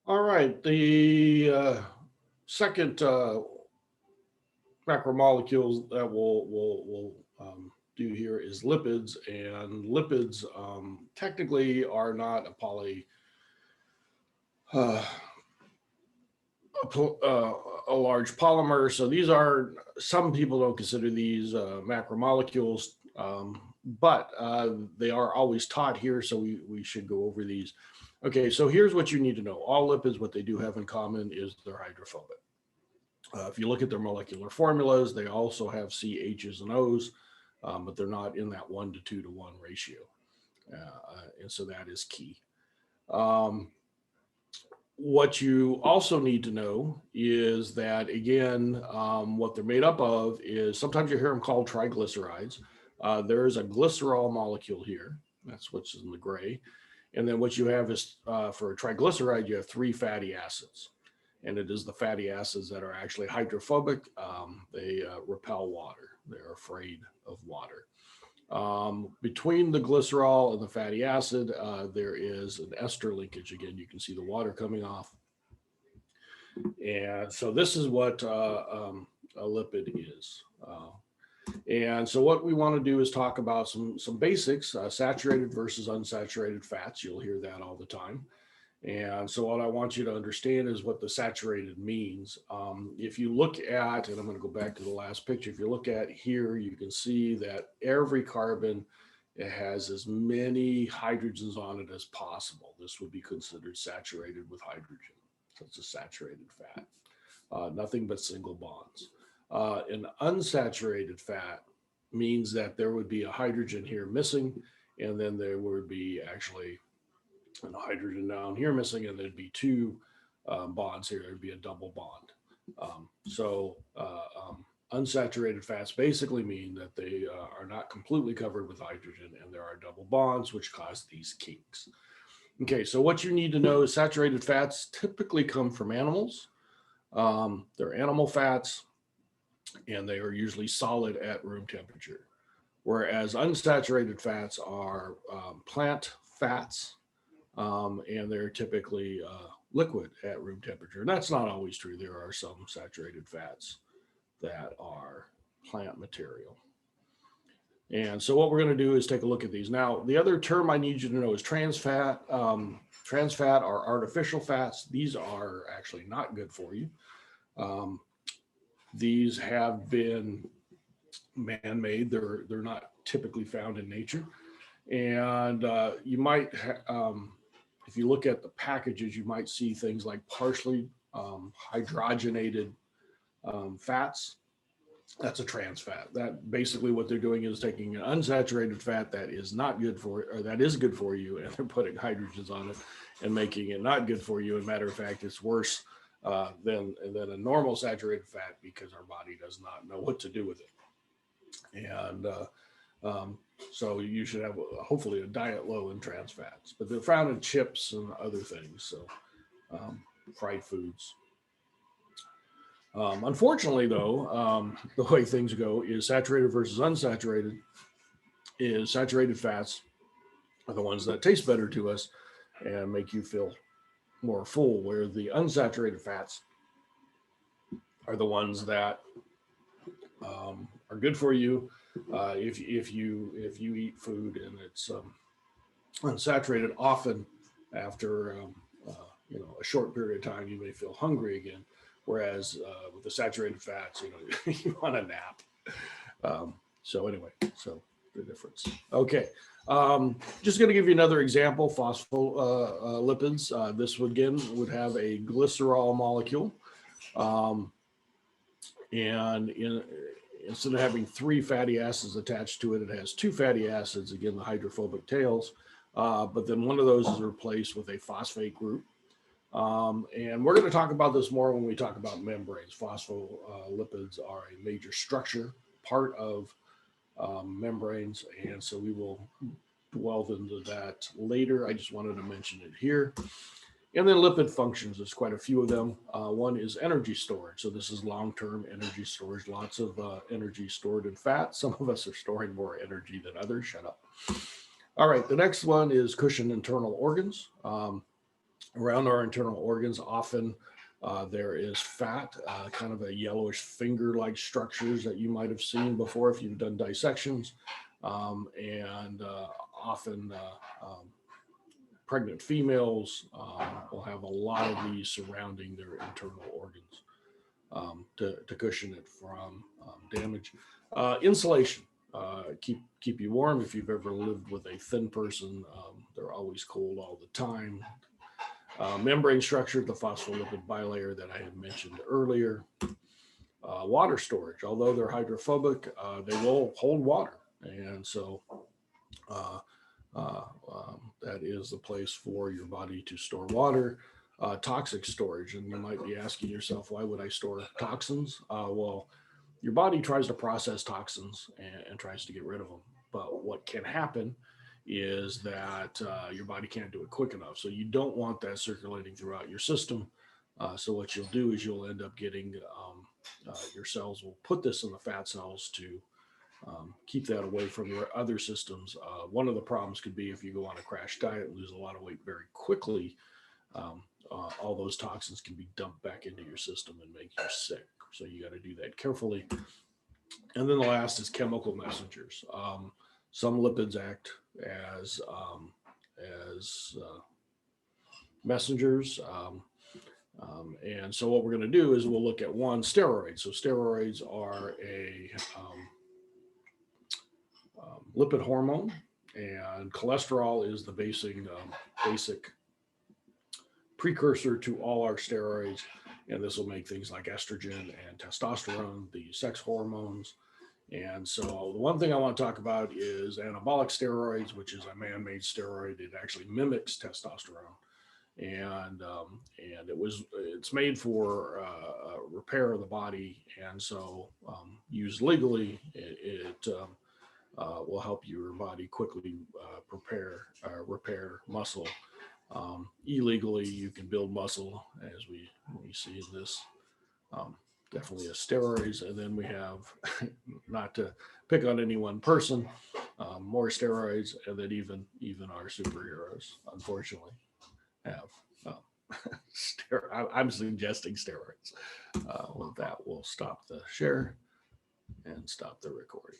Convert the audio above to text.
All right, the second macromolecules that we'll do here is lipids, and lipids technically are not a uh, a large polymer. So these are, some people don't consider these macromolecules, but they are always taught here, so we should go over these. Okay, so here's what you need to know. All lipids, what they do have in common is they're hydrophobic. If you look at their molecular formulas, they also have C, H's, and O's, but they're not in that 1 to 2 to 1 ratio. And so that is key. What you also need to know is that, again, what they're made up of is, sometimes you hear them called triglycerides. There is a glycerol molecule here. That's what's in the gray. And then what you have is, for a triglyceride, you have 3 fatty acids. And it is the fatty acids that are actually hydrophobic. They repel water. They're afraid of water. Between the glycerol and the fatty acid, there is an ester linkage. Again, you can see the water coming off. And so this is what a lipid is. And so what we want to do is talk about some basics, saturated versus unsaturated fats. You'll hear that all the time. And so what I want you to understand is what the saturated means. If you look at, and I'm going to go back to the last picture, if you look at here, you can see that every carbon, it has as many hydrogens on it as possible. This would be considered saturated with hydrogen. So it's a saturated fat, nothing but single bonds. An unsaturated fat means that there would be a hydrogen here missing, and then there would be actually and a hydrogen down here missing, and there'd be 2 bonds here. There'd be a double bond. Unsaturated fats basically mean that they are not completely covered with hydrogen, and there are double bonds, which cause these kinks. Okay, so what you need to know is saturated fats typically come from animals. They're animal fats, and they are usually solid at room temperature. Whereas unsaturated fats are plant fats, and they're typically liquid at room temperature. And that's not always true. There are some saturated fats that are plant material. And so what we're going to do is take a look at these. Now, the other term I need you to know is trans fat. Trans fat are artificial fats. These are actually not good for you. These have been man-made. They're not typically found in nature. And you might if you look at the packages, you might see things like partially hydrogenated fats. That's a trans fat. That basically what they're doing is taking an unsaturated fat that is not good for, or that is good for you, and they're putting hydrogens on it and making it not good for you. As a matter of fact, it's worse than a normal saturated fat, because our body does not know what to do with it. And so you should have hopefully a diet low in trans fats, but they're found in chips and other things. So fried foods. Unfortunately, though, the way things go is saturated versus unsaturated is saturated fats are the ones that taste better to us and make you feel more full, where the unsaturated fats are the ones that are good for you. If you eat food and it's unsaturated, often after a short period of time, you may feel hungry again. Whereas with the saturated fats, you want a nap. So anyway, so the difference. Okay, just going to give you another example. Phospholipids. This would have a glycerol molecule, and instead of having 3 fatty acids attached to it, it has 2 fatty acids. Again, the hydrophobic tails, but then one of those is replaced with a phosphate group. And we're going to talk about this more when we talk about membranes. Phospholipids are a major structure part of membranes, and so we will delve into that later. I just wanted to mention it here. And then lipid functions, there's quite a few of them. One is energy storage. So this is long-term energy storage, lots of energy stored in fat. Some of us are storing more energy than others. Shut up. All right, the next one is cushion internal organs. Around our internal organs, often there is fat, kind of a yellowish finger-like structures that you might have seen before if you've done dissections. And often pregnant females will have a lot of these surrounding their internal organs to cushion it from damage. Insulation. Keep you warm. If you've ever lived with a thin person, they're always cold all the time. Membrane structure, the phospholipid bilayer that I had mentioned earlier. Water storage, although they're hydrophobic, they will hold water. And so that is the place for your body to store water. Toxic storage, and you might be asking yourself, why would I store toxins? Well, your body tries to process toxins and tries to get rid of them. But what can happen is that your body can't do it quick enough. So you don't want that circulating throughout your system. So what you'll do is you'll end up getting, your cells will put this in the fat cells to keep that away from your other systems. One of the problems could be if you go on a crash diet and lose a lot of weight very quickly, all those toxins can be dumped back into your system and make you sick. So you got to do that carefully. And then the last is chemical messengers. Some lipids act as messengers. And so what we're going to do is we'll look at one, steroids. So steroids are a lipid hormone, and cholesterol is the basic precursor to all our steroids. And this will make things like estrogen and testosterone, the sex hormones. And so the one thing I want to talk about is anabolic steroids, which is a man-made steroid. It actually mimics testosterone. And it's made for repair of the body. And so used legally, it will help your body quickly repair muscle. Illegally, you can build muscle, as we see in this. Definitely a steroids. And then we have, not to pick on any one person, more steroids, and then even our superheroes, unfortunately, have. I'm suggesting steroids. With that, we'll stop the share and stop the recording.